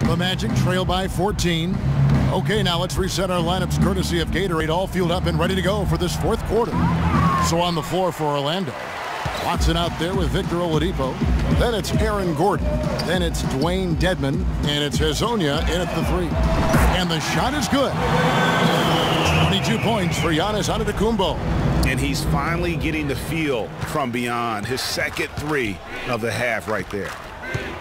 The Magic trail by 14. Okay, now let's reset our lineups courtesy of Gatorade, all fueled up and ready to go for this fourth quarter. So on the floor for Orlando, Watson out there with Victor Oladipo. Then it's Aaron Gordon. Then it's Dwayne Dedmon. And it's Hezonja in at the 3. And the shot is good. 22 points for Giannis Antetokounmpo. And he's finally getting the feel from beyond. His second 3 of the half right there.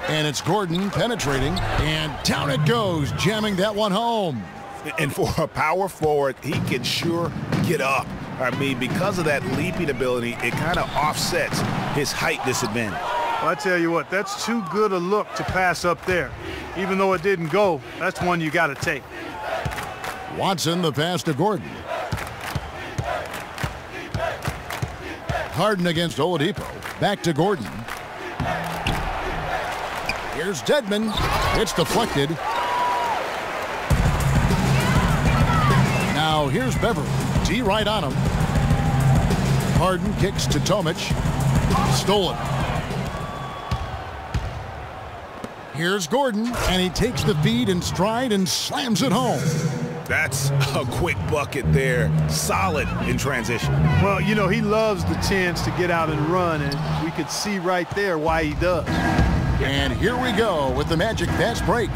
And it's Gordon penetrating. And down it goes, jamming that one home. And for a power forward, he can sure get up. I mean, because of that leaping ability, it kind of offsets his height disadvantage. Well, I tell you what, that's too good a look to pass up there. Even though it didn't go, that's one you got to take. Watson, the pass to Gordon. Harden against Oladipo. Back to Gordon. Here's Dedmon. It's deflected. Now here's Beverly. D right on him. Harden kicks to Tomic. Stolen. Here's Gordon, and he takes the feed in stride and slams it home. That's a quick bucket there. Solid in transition. Well, you know, he loves the chance to get out and run, and we could see right there why he does. And here we go with the Magic fast break.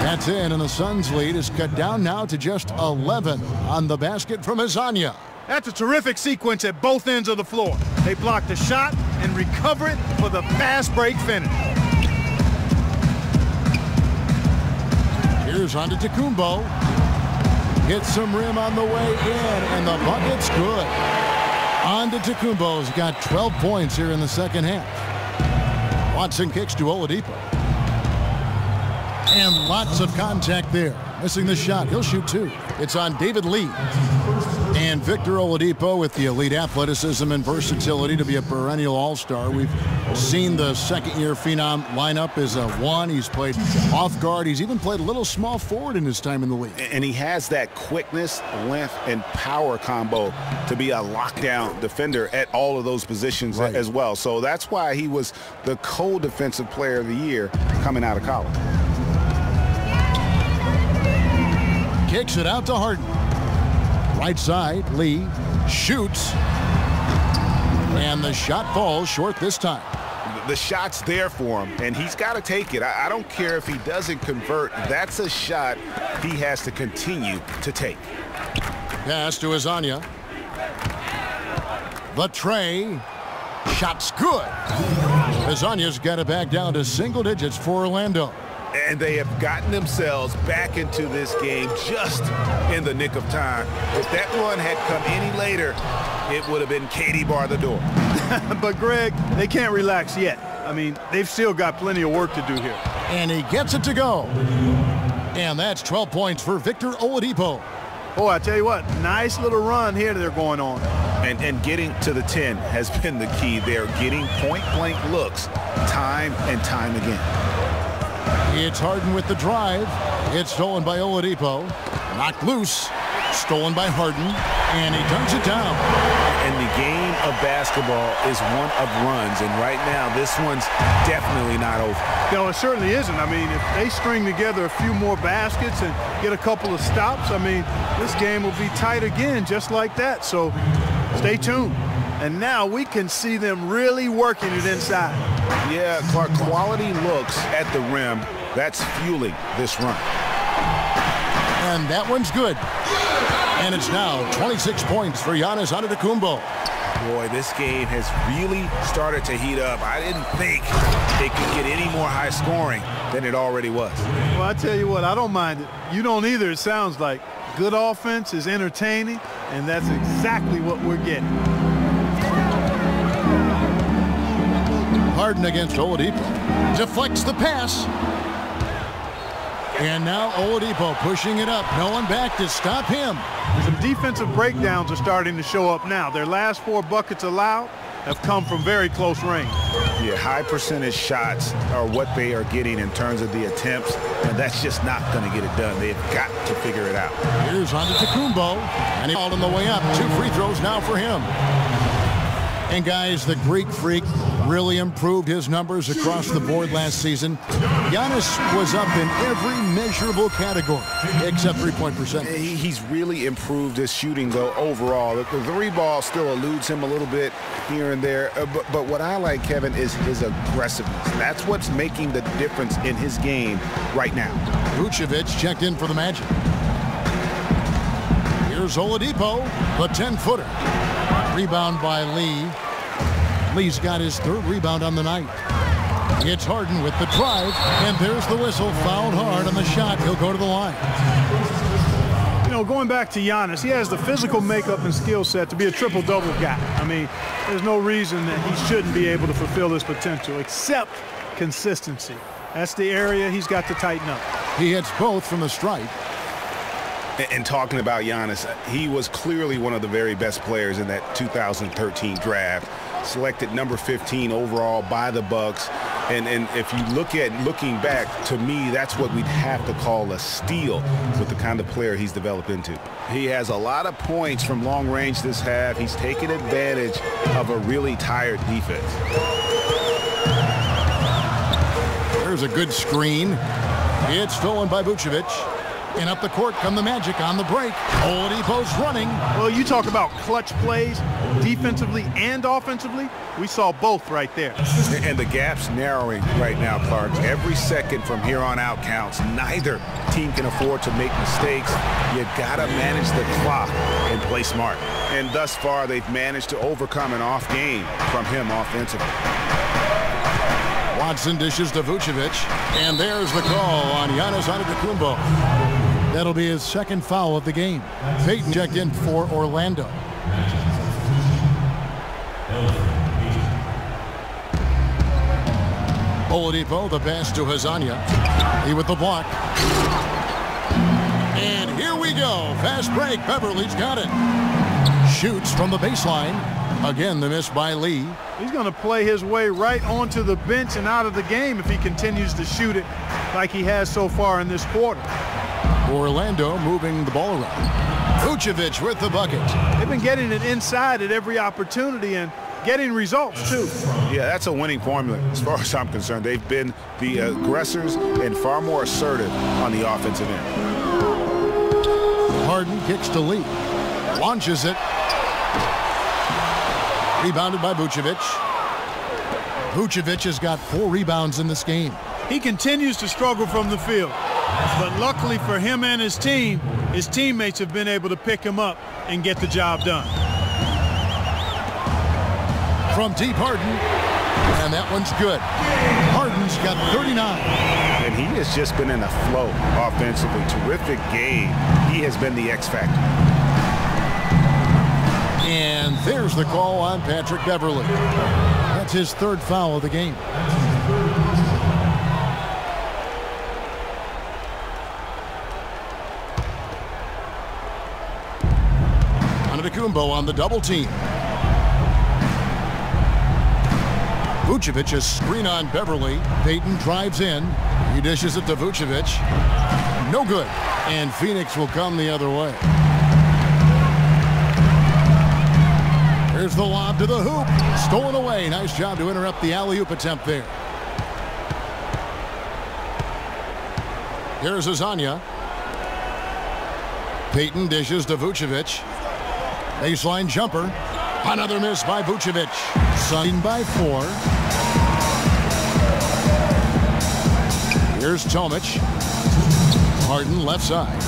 That's in, and the Suns' lead is cut down now to just 11 on the basket from Hezonja. That's a terrific sequence at both ends of the floor. They block the shot and recover it for the fast break finish. Here's Antetokounmpo. Hits some rim on the way in, and the bucket's good. Antetokounmpo's got 12 points here in the second half. Watson kicks to Oladipo. And lots of contact there. Missing the shot. He'll shoot 2. It's on David Lee. And Victor Oladipo with the elite athleticism and versatility to be a perennial all-star. We've seen the second-year phenom line up as a 1. He's played off guard. He's even played a little small forward in his time in the league. And he has that quickness, length, and power combo to be a lockdown defender at all of those positions as well. So that's why he was the co-defensive player of the year coming out of college. Kicks it out to Harden. Right side, Lee shoots. And the shot falls short this time. The shot's there for him, and he's got to take it. I don't care if he doesn't convert. That's a shot he has to continue to take. Pass to Hezonja. The tray. Shot's good. Hezonja's got it back down to single digits for Orlando. And they have gotten themselves back into this game just in the nick of time. If that run had come any later, it would have been Katie bar the door. But, Greg, they can't relax yet. I mean, they've still got plenty of work to do here. And he gets it to go. And that's 12 points for Victor Oladipo. Oh, I tell you what, nice little run here they're going on. And getting to the 10 has been the key. They're getting point-blank looks time and time again. It's Harden with the drive. It's stolen by Oladipo. Knocked loose. Stolen by Harden. And he dunks it down. And the game of basketball is one of runs. And right now, this one's definitely not over. No, it certainly isn't. I mean, if they string together a few more baskets and get a couple of stops, I mean, this game will be tight again just like that. So stay tuned. And now we can see them really working it inside. Yeah, Clark, quality looks at the rim. That's fueling this run. And that one's good. And it's now 26 points for Giannis Antetokounmpo. Boy, this game has really started to heat up. I didn't think it could get any more high scoring than it already was. Well, I tell you what, I don't mind it. You don't either, it sounds like. Good offense is entertaining, and that's exactly what we're getting. Harden against Oladipo. Deflects the pass. And now Oladipo pushing it up. No one back to stop him. Some defensive breakdowns are starting to show up now. Their last 4 buckets allowed have come from very close range. Yeah, high percentage shots are what they are getting in terms of the attempts, and that's just not going to get it done. They've got to figure it out. Here's Antetokounmpo, and he's on the way up. 2 free throws now for him. And guys, the Greek Freak Really improved his numbers across the board last season. Giannis was up in every measurable category except three-point percentage. He's really improved his shooting, though, overall. The three ball still eludes him a little bit here and there. But what I like, Kevin, is his aggressiveness. That's what's making the difference in his game right now. Vucevic checked in for the Magic. Here's Oladipo, the 10-footer. Rebound by Lee. Lee's got his third rebound on the night. It's Harden with the drive, and there's the whistle. Fouled hard on the shot. He'll go to the line. You know, going back to Giannis, he has the physical makeup and skill set to be a triple-double guy. I mean, there's no reason that he shouldn't be able to fulfill his potential, except consistency. That's the area he's got to tighten up. He hits both from the stripe. And talking about Giannis, he was clearly one of the very best players in that 2013 draft. Selected number 15 overall by the Bucks. And if you looking back, to me, that's what we'd have to call a steal with the kind of player he's developed into. He has a lot of points from long range this half. He's taken advantage of a really tired defense. There's a good screen. It's stolen by Vucevic. And up the court come the Magic on the break. Oladipo's running. Well, you talk about clutch plays, defensively and offensively. We saw both right there. And the gap's narrowing right now, Clark. Every second from here on out counts. Neither team can afford to make mistakes. You gotta manage the clock and play smart. And thus far, they've managed to overcome an off game from him offensively. Watson dishes to Vucevic. And there's the call on Giannis Antetokounmpo. That'll be his second foul of the game. Payton checked in for Orlando. Oladipo, the pass to Hezonja. He with the block. And here we go. Fast break. Beverly's got it. Shoots from the baseline. Again, the miss by Lee. He's going to play his way right onto the bench and out of the game if he continues to shoot it like he has so far in this quarter. Orlando moving the ball around. Vucevic with the bucket. They've been getting it inside at every opportunity and getting results, too. Yeah, that's a winning formula as far as I'm concerned. They've been the aggressors and far more assertive on the offensive end. Harden kicks to Lee. Launches it. Rebounded by Vucevic. Vucevic has got 4 rebounds in this game. He continues to struggle from the field. But luckily for him and his team, his teammates have been able to pick him up and get the job done. From deep, Harden. And that one's good. Harden's got 39. And he has just been in a flow offensively. Terrific game. He has been the X factor. And there's the call on Patrick Beverly. That's his third foul of the game. Antetokounmpo on the double team. Vucevic, a screen on Beverly. Payton drives in. He dishes it to Vucevic. No good. And Phoenix will come the other way. Here's the lob to the hoop. Stolen away. Nice job to interrupt the alley-oop attempt there. Here's Hezonja. Payton dishes to Vucevic. Baseline jumper. Another miss by Vucevic. Sunning by 4. Here's Tomic. Harden left side.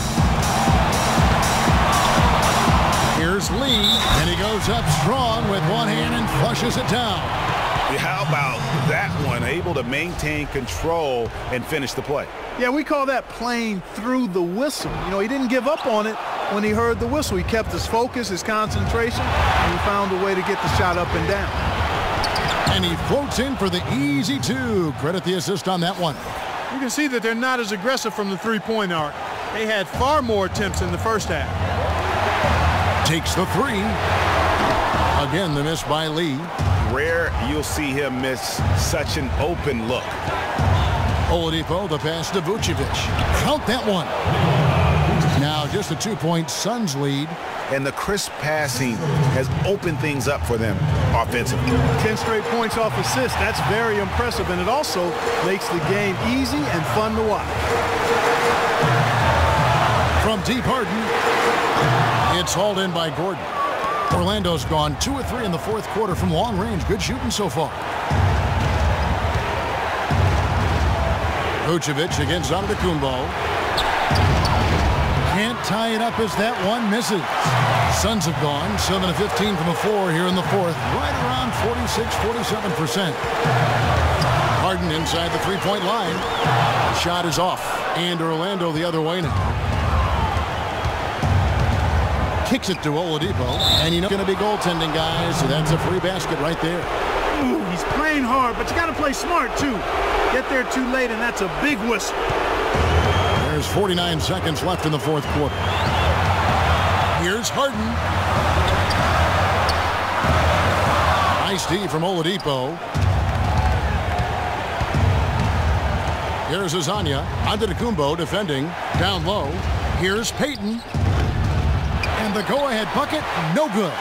Here's Lee, and he goes up strong with one hand and flushes it down. How about that one? Able to maintain control and finish the play. Yeah, we call that playing through the whistle. You know, he didn't give up on it when he heard the whistle. He kept his focus, his concentration, and he found a way to get the shot up and down. And he floats in for the easy 2. Credit the assist on that one. You can see that they're not as aggressive from the three-point arc. They had far more attempts in the first half. Takes the 3. Again, the miss by Lee. Rare you'll see him miss such an open look. Oladipo, the pass to Vucevic. Count that one. Now just a 2-point Suns lead. and the crisp passing has opened things up for them offensively. 10 straight points off assists. That's very impressive, and it also makes the game easy and fun to watch. From deep, Harden. It's hauled in by Gordon. Orlando's gone 2 of 3 in the fourth quarter from long range. Good shooting so far. Vucevic against Antetokounmpo. Can't tie it up as that one misses. Suns have gone 7 of 15 from the floor here in the fourth. Right around 46-47%. Harden inside the three-point line. The shot is off. And Orlando the other way now. Kicks it to Oladipo. And you know, going to be goaltending, guys. So that's a free basket right there. Ooh, he's playing hard, but you got to play smart, too. Get there too late, and that's a big whistle. There's 49 seconds left in the fourth quarter. Here's Harden. Nice D from Oladipo. Here's Hezonja. Antetokounmpo defending. Down low. Here's Payton. And the go-ahead bucket, no good.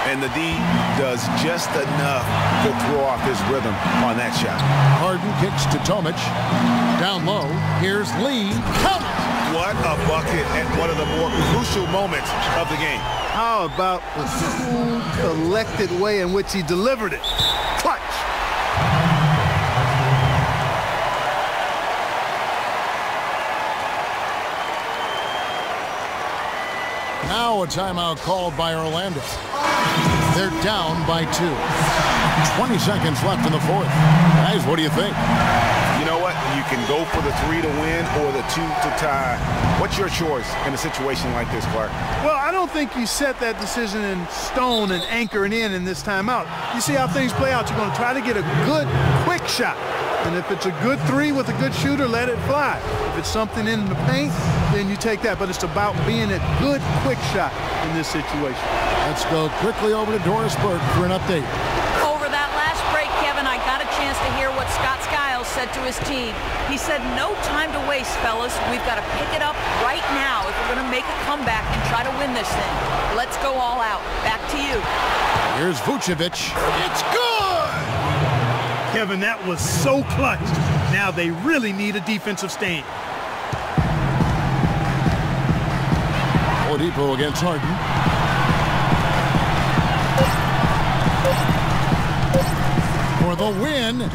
And the D does just enough to throw off his rhythm on that shot. Harden kicks to Tomic. Down low. Here's Lee. Count! What a bucket at one of the more crucial moments of the game. How about the cool, collected way in which he delivered it? Clutch! Now a timeout called by Orlando. They're down by 2. 20 seconds left in the fourth. Guys, what do you think? You know what? You can go for the 3 to win or the 2 to tie. What's your choice in a situation like this, Clark? Well, I don't think you set that decision in stone and anchor it in this timeout. You see how things play out. You're going to try to get a good, quick shot. And if it's a good 3 with a good shooter, let it fly. If it's something in the paint, then you take that. But it's about being a good, quick shot in this situation. Let's go quickly over to Doris Burke for an update. Over that last break, Kevin, I got a chance to hear what Scott Skiles said to his team. He said, no time to waste, fellas. We've got to pick it up right now if we're going to make a comeback and try to win this thing. Let's go all out. Back to you. Here's Vucevic. It's good! Kevin, that was so clutch. Now they really need a defensive stand. Oladipo against Harden. For the win.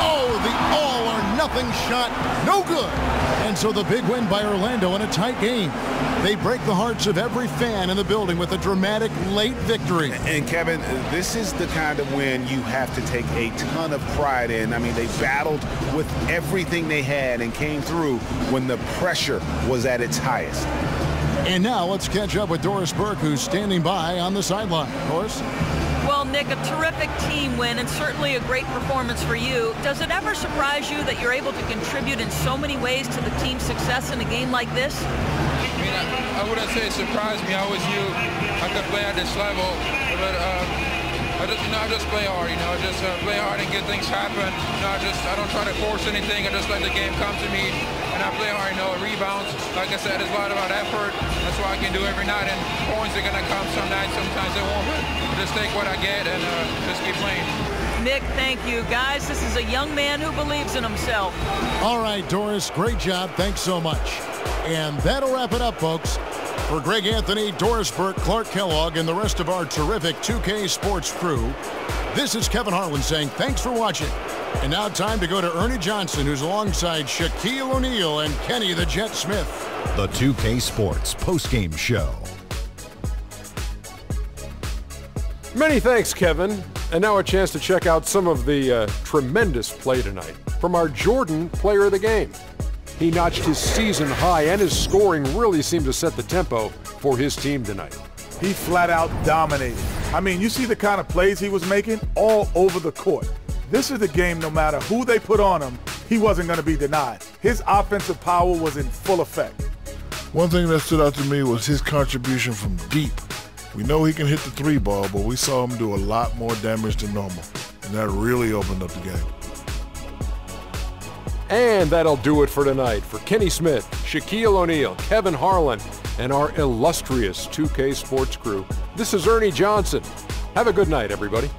Oh, the all-or-nothing shot. No good. And so the big win by Orlando in a tight game. They break the hearts of every fan in the building with a dramatic late victory. And Kevin, this is the kind of win you have to take a ton of pride in. I mean, they battled with everything they had and came through when the pressure was at its highest. And now let's catch up with Doris Burke, who's standing by on the sideline. Doris? Well, Nick, a terrific team win and certainly a great performance for you. Does it ever surprise you that you're able to contribute in so many ways to the team's success in a game like this? I mean, I wouldn't say it surprised me. I always knew I could play at this level, but I just play hard. Just play hard and get things happen. I don't try to force anything. I just let the game come to me, and I play hard. Rebounds. Like I said, it's a lot about effort. That's what I can do every night. And points are gonna come some nights. Sometimes they won't. But just take what I get and just keep playing. Nick, thank you. Guys, this is a young man who believes in himself. All right, Doris, great job. Thanks so much. And that'll wrap it up, folks. For Greg Anthony, Doris Burke, Clark Kellogg, and the rest of our terrific 2K Sports crew, this is Kevin Harlan saying thanks for watching. And now time to go to Ernie Johnson, who's alongside Shaquille O'Neal and Kenny the Jet Smith. The 2K Sports postgame show. Many thanks, Kevin. And now a chance to check out some of the tremendous play tonight from our Jordan player of the game. He notched his season high, and his scoring really seemed to set the tempo for his team tonight. He flat out dominated. I mean, you see the kind of plays he was making all over the court. This is the game, no matter who they put on him, he wasn't going to be denied. His offensive power was in full effect. One thing that stood out to me was his contribution from deep. We know he can hit the 3-ball, but we saw him do a lot more damage than normal, and that really opened up the game. And that'll do it for tonight. For Kenny Smith, Shaquille O'Neal, Kevin Harlan, and our illustrious 2K Sports crew, this is Ernie Johnson. Have a good night, everybody.